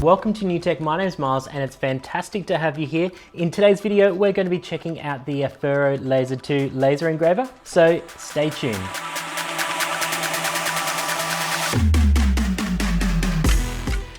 Welcome to NewTech, my name is Miles and it's fantastic to have you here. In today's video, we're going to be checking out the Afero Laser 2 laser engraver, so stay tuned.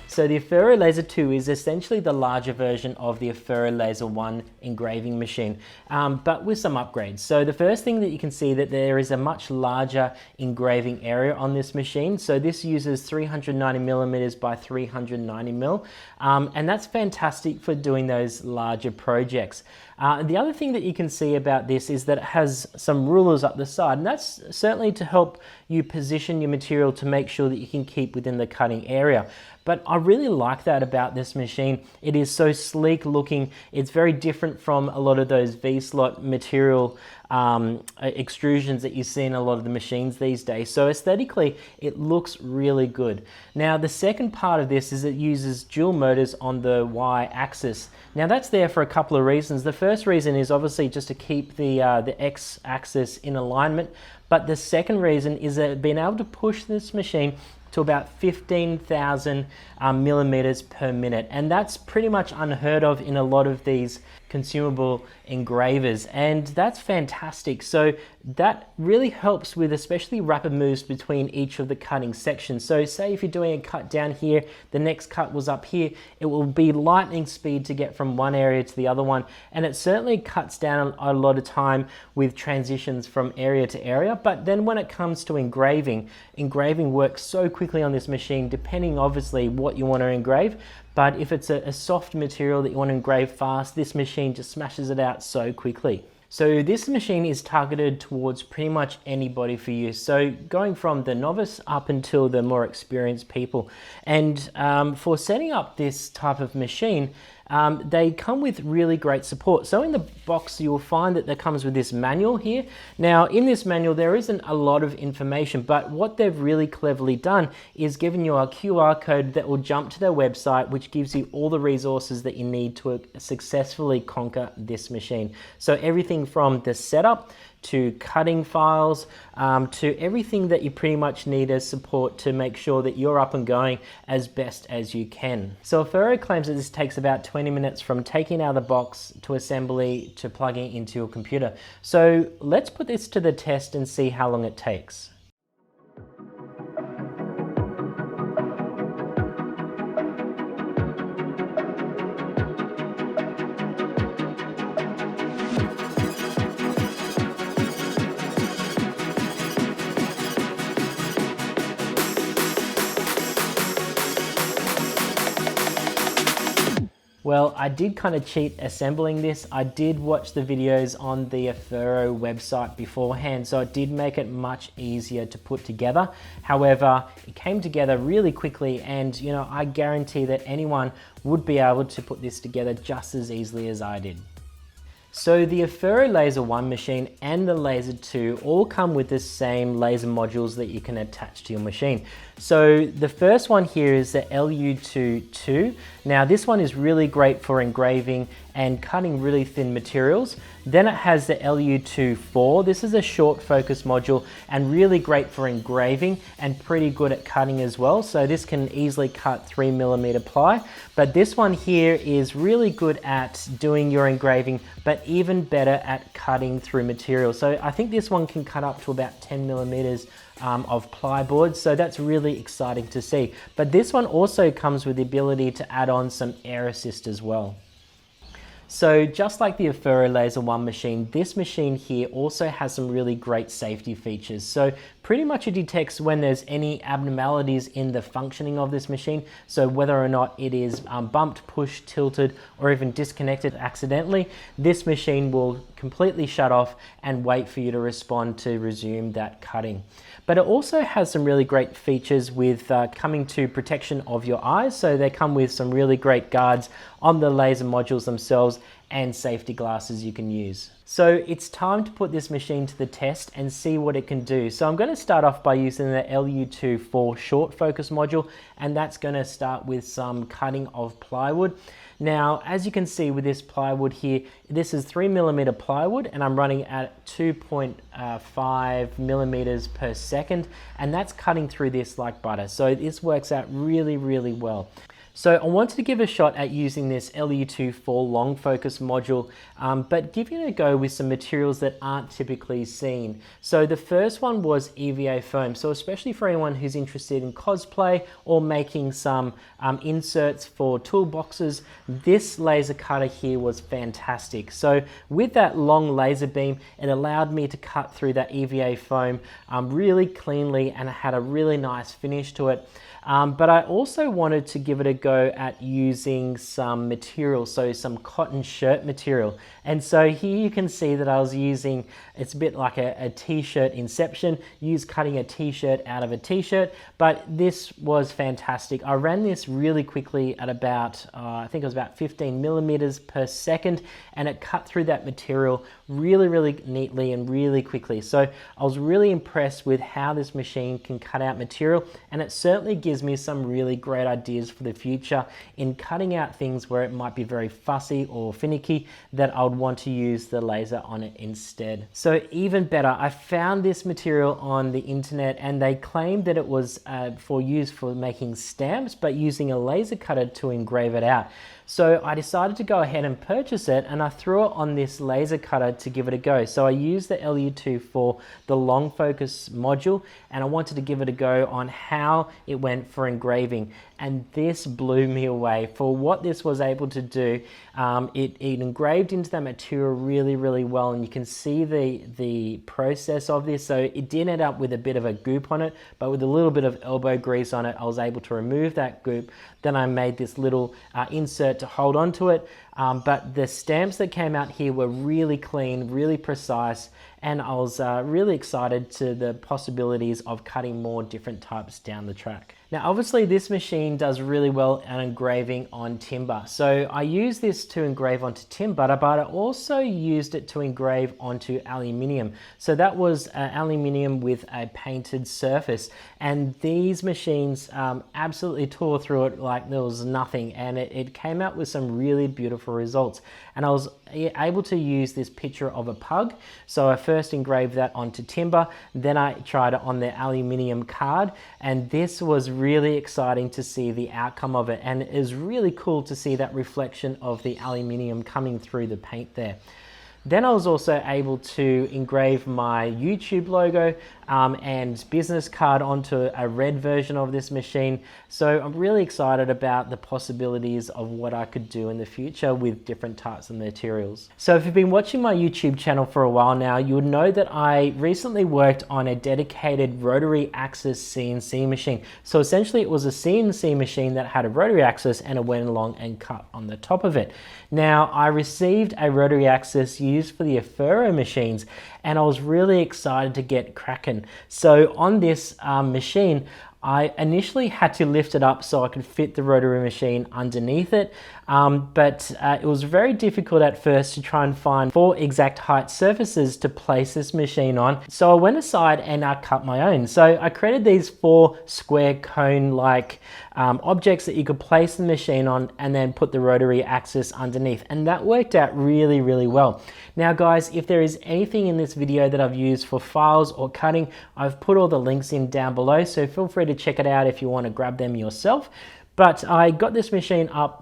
So the Afero Laser 2 is essentially the larger version of the Afero Laser 1 engraving machine, but with some upgrades. So the first thing that you can see that there is a much larger engraving area on this machine. So this uses 390 millimeters by 390 mil, and that's fantastic for doing those larger projects. The other thing that you can see about this is that it has some rulers up the side, and that's certainly to help you position your material to make sure that you can keep within the cutting area. But I really like that about this machine. It is so sleek looking. It's very different from a lot of those V-slot material extrusions that you see in a lot of the machines these days. So aesthetically, it looks really good. Now, the second part of this is it uses dual motors on the Y-axis. Now, that's there for a couple of reasons. The first reason is obviously just to keep the X-axis in alignment. But the second reason is that being able to push this machine to about 15,000 millimeters per minute. And that's pretty much unheard of in a lot of these consumable engravers, and that's fantastic. So that really helps with especially rapid moves between each of the cutting sections. So say if you're doing a cut down here, the next cut was up here, it will be lightning speed to get from one area to the other one, and it certainly cuts down a lot of time with transitions from area to area. But then when it comes to engraving works so quickly on this machine, depending obviously what you want to engrave. But if it's a soft material that you want to engrave fast, this machine just smashes it out so quickly. So this machine is targeted towards pretty much anybody for use. So going from the novice up until the more experienced people. And for setting up this type of machine, they come with really great support. So in the box, you'll find that there comes with this manual here. Now in this manual, there isn't a lot of information, but what they've really cleverly done is given you a QR code that will jump to their website, which gives you all the resources that you need to successfully conquer this machine. So everything from the setup to cutting files, to everything that you pretty much need as support to make sure that you're up and going as best as you can. So Afero claims that this takes about 20 minutes from taking out of the box to assembly to plugging into your computer. So let's put this to the test and see how long it takes. Well, I did kind of cheat assembling this. I did watch the videos on the Afero website beforehand, so it did make it much easier to put together. However, it came together really quickly, and you know, I guarantee that anyone would be able to put this together just as easily as I did. So the Afero Laser 1 machine and the Laser 2 all come with the same laser modules that you can attach to your machine. So the first one here is the LU2-2. Now this one is really great for engraving and cutting really thin materials. Then it has the LU2-4. This is a short focus module and really great for engraving and pretty good at cutting as well. So this can easily cut 3mm ply. But this one here is really good at doing your engraving, but even better at cutting through material. So I think this one can cut up to about 10mm of plyboard, so that's really exciting to see. But this one also comes with the ability to add on some air assist as well. So just like the Afero Laser 1 machine, this machine here also has some really great safety features. So pretty much it detects when there's any abnormalities in the functioning of this machine. So whether or not it is bumped, pushed, tilted, or even disconnected accidentally, this machine will completely shut off and wait for you to respond to resume that cutting. But it also has some really great features with coming to protection of your eyes. So they come with some really great guards on the laser modules themselves and safety glasses you can use. So it's time to put this machine to the test and see what it can do. So I'm going to start off by using the LU2-4 short focus module, and that's going to start with some cutting of plywood. Now, as you can see with this plywood here, this is 3mm plywood and I'm running at 2.5 millimeters per second, and that's cutting through this like butter. So this works out really, really well. So I wanted to give a shot at using this LU24 long focus module, but giving it a go with some materials that aren't typically seen. So the first one was EVA foam. So especially for anyone who's interested in cosplay or making some inserts for toolboxes, this laser cutter here was fantastic. So with that long laser beam, it allowed me to cut through that EVA foam really cleanly, and it had a really nice finish to it. But I also wanted to give it a go at using some material, so some cotton shirt material. And so here you can see that I was using, it's a bit like a t-shirt inception, cutting a t-shirt out of a t-shirt, but this was fantastic. I ran this really quickly at about, I think it was about 15 millimeters per second, and it cut through that material really neatly and really quickly. So I was really impressed with how this machine can cut out material, and it certainly gives me some really great ideas for the future in cutting out things where it might be very fussy or finicky, that I would want to use the laser on it instead. So even better, I found this material on the internet, and they claimed that it was for use for making stamps, but using a laser cutter to engrave it out. So I decided to go ahead and purchase it, and I threw it on this laser cutter to give it a go. So I used the LU24, the long focus module, and I wanted to give it a go on how it went for engraving. And this blew me away for what this was able to do. It engraved into that material really well, and you can see the process of this. So it did end up with a bit of a goop on it, but with a little bit of elbow grease on it, I was able to remove that goop. Then I made this little insert to hold onto it. But the stamps that came out here were really clean, really precise, and I was really excited to the possibilities of cutting more different types down the track. Now obviously this machine does really well at engraving on timber. So I use this to engrave onto timber, but I also used it to engrave onto aluminium. So that was aluminium with a painted surface, and these machines absolutely tore through it like there was nothing, and it came out with some really beautiful results. And I was able to use this picture of a pug. So I first engraved that onto timber, then I tried it on the aluminium card, and this was really exciting to see the outcome of it, and it is really cool to see that reflection of the aluminium coming through the paint there. Then I was also able to engrave my YouTube logo and business card onto a red version of this machine. So I'm really excited about the possibilities of what I could do in the future with different types of materials. So if you've been watching my YouTube channel for a while now, you would know that I recently worked on a dedicated rotary axis CNC machine. So essentially it was a CNC machine that had a rotary axis, and it went along and cut on the top of it. Now I received a rotary axis used for the Afero machines, and I was really excited to get cracking. So on this machine, I initially had to lift it up so I could fit the rotary machine underneath it, but it was very difficult at first to try and find 4 exact height surfaces to place this machine on. So I went aside and I cut my own. So I created these 4 square cone-like objects that you could place the machine on, and then put the rotary axis underneath, and that worked out really well. Now guys, if there is anything in this video that I've used for files or cutting, I've put all the links in down below, so feel free to check it out if you want to grab them yourself. But I got this machine up.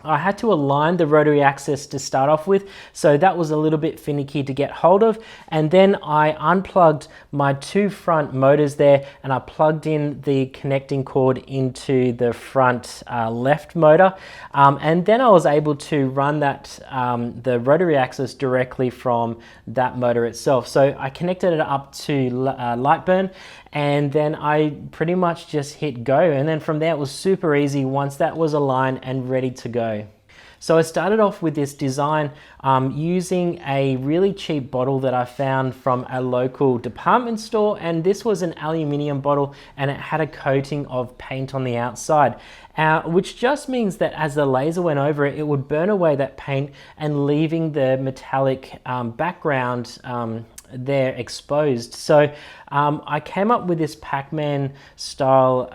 I had to align the rotary axis to start off with, so that was a little bit finicky to get hold of. And then I unplugged my 2 front motors there, and I plugged in the connecting cord into the front left motor. And then I was able to run that the rotary axis directly from that motor itself. So I connected it up to Lightburn, and then I pretty much just hit go, and then from there it was super easy once that was aligned and ready to go. So I started off with this design using a really cheap bottle that I found from a local department store, and this was an aluminium bottle, and it had a coating of paint on the outside, which just means that as the laser went over it, it would burn away that paint and leaving the metallic background there exposed. So I came up with this Pac-Man style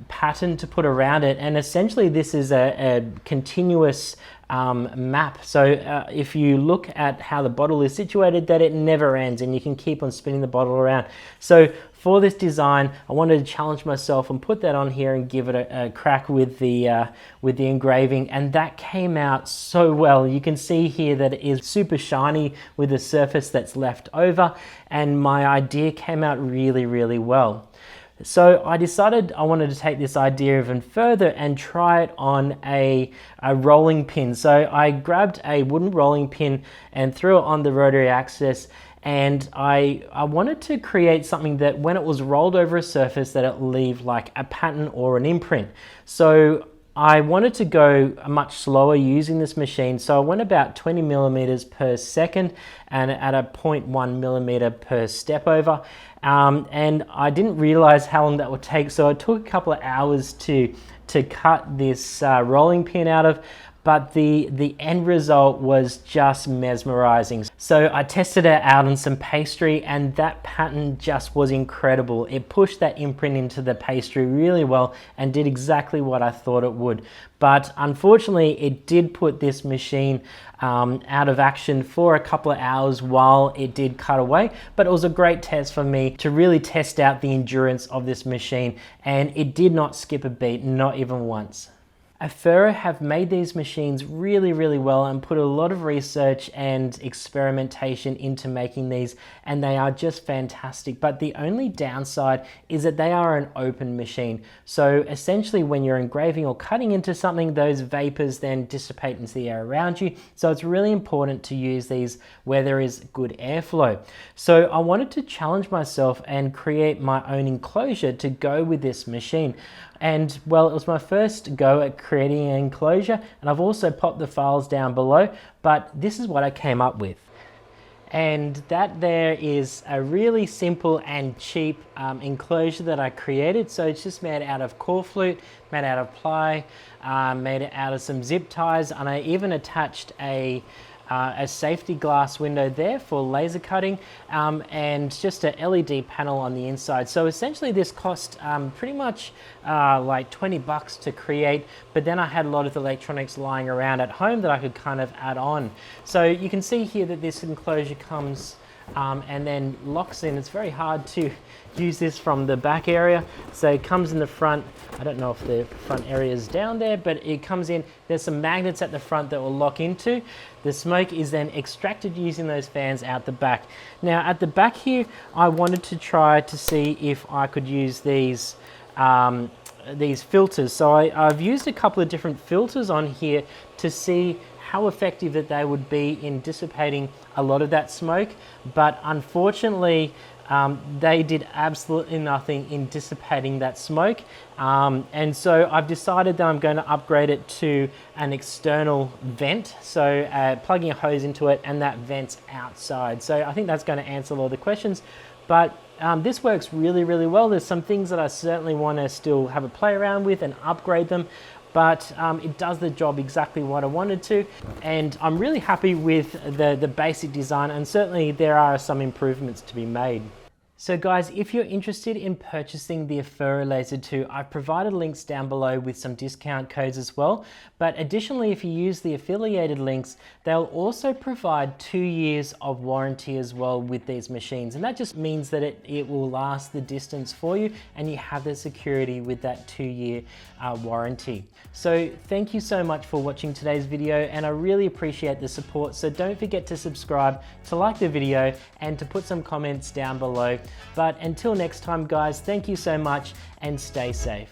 pattern to put around it, and essentially this is a continuous map. So if you look at how the bottle is situated, that it never ends, and you can keep on spinning the bottle around. So for this design, I wanted to challenge myself and put that on here and give it a crack with the engraving, and that came out so well. You can see here that it is super shiny with the surface that's left over, and my idea came out really, really well. So I decided I wanted to take this idea even further and try it on a rolling pin. So I grabbed a wooden rolling pin and threw it on the rotary axis, and I wanted to create something that when it was rolled over a surface that it leave like a pattern or an imprint. So I wanted to go much slower using this machine, so I went about 20 millimeters per second and at a 0.1 millimeter per step over. And I didn't realize how long that would take, so it took a couple of hours to cut this rolling pin out of, but the end result was just mesmerizing. So I tested it out on some pastry, and that pattern just was incredible. It pushed that imprint into the pastry really well and did exactly what I thought it would. But unfortunately, it did put this machine out of action for a couple of hours while it did cut away. But it was a great test for me to really test out the endurance of this machine, and it did not skip a beat, not even once. Afero have made these machines really, really well and put a lot of research and experimentation into making these, and they are just fantastic. But the only downside is that they are an open machine. So essentially when you're engraving or cutting into something, those vapors then dissipate into the air around you. So it's really important to use these where there is good airflow. So I wanted to challenge myself and create my own enclosure to go with this machine. And well, it was my first go at creating an enclosure, and I've also popped the files down below, but this is what I came up with. And that there is a really simple and cheap enclosure that I created. So it's just made out of core flute, made out of ply, made it out of some zip ties, and I even attached a safety glass window there for laser cutting, and just a LED panel on the inside. So essentially this cost pretty much like 20 bucks to create, but then I had a lot of electronics lying around at home that I could kind of add on. So you can see here that this enclosure comes and then locks in. It's very hard to use this from the back area, so it comes in the front. I don't know if the front area is down there, but it comes in. There's some magnets at the front that will lock into. The smoke is then extracted using those fans out the back. Now at the back here, I wanted to try to see if I could use these filters. So I've used a couple of different filters on here to see how effective that they would be in dissipating a lot of that smoke, but unfortunately they did absolutely nothing in dissipating that smoke, and so I've decided that I'm going to upgrade it to an external vent, so plugging a hose into it and that vents outside. So I think that's going to answer a lot of the questions, but this works really, really well. There's some things that I certainly want to still have a play around with and upgrade them, but it does the job exactly what I wanted to, and I'm really happy with the basic design, and certainly there are some improvements to be made. So guys, if you're interested in purchasing the Afero Laser 2, I've provided links down below with some discount codes as well. But additionally, if you use the affiliated links, they'll also provide 2 years of warranty as well with these machines. And that just means that it will last the distance for you, and you have the security with that 2-year warranty. So thank you so much for watching today's video, and I really appreciate the support. So don't forget to subscribe, to like the video, and to put some comments down below. But until next time guys, thank you so much and stay safe.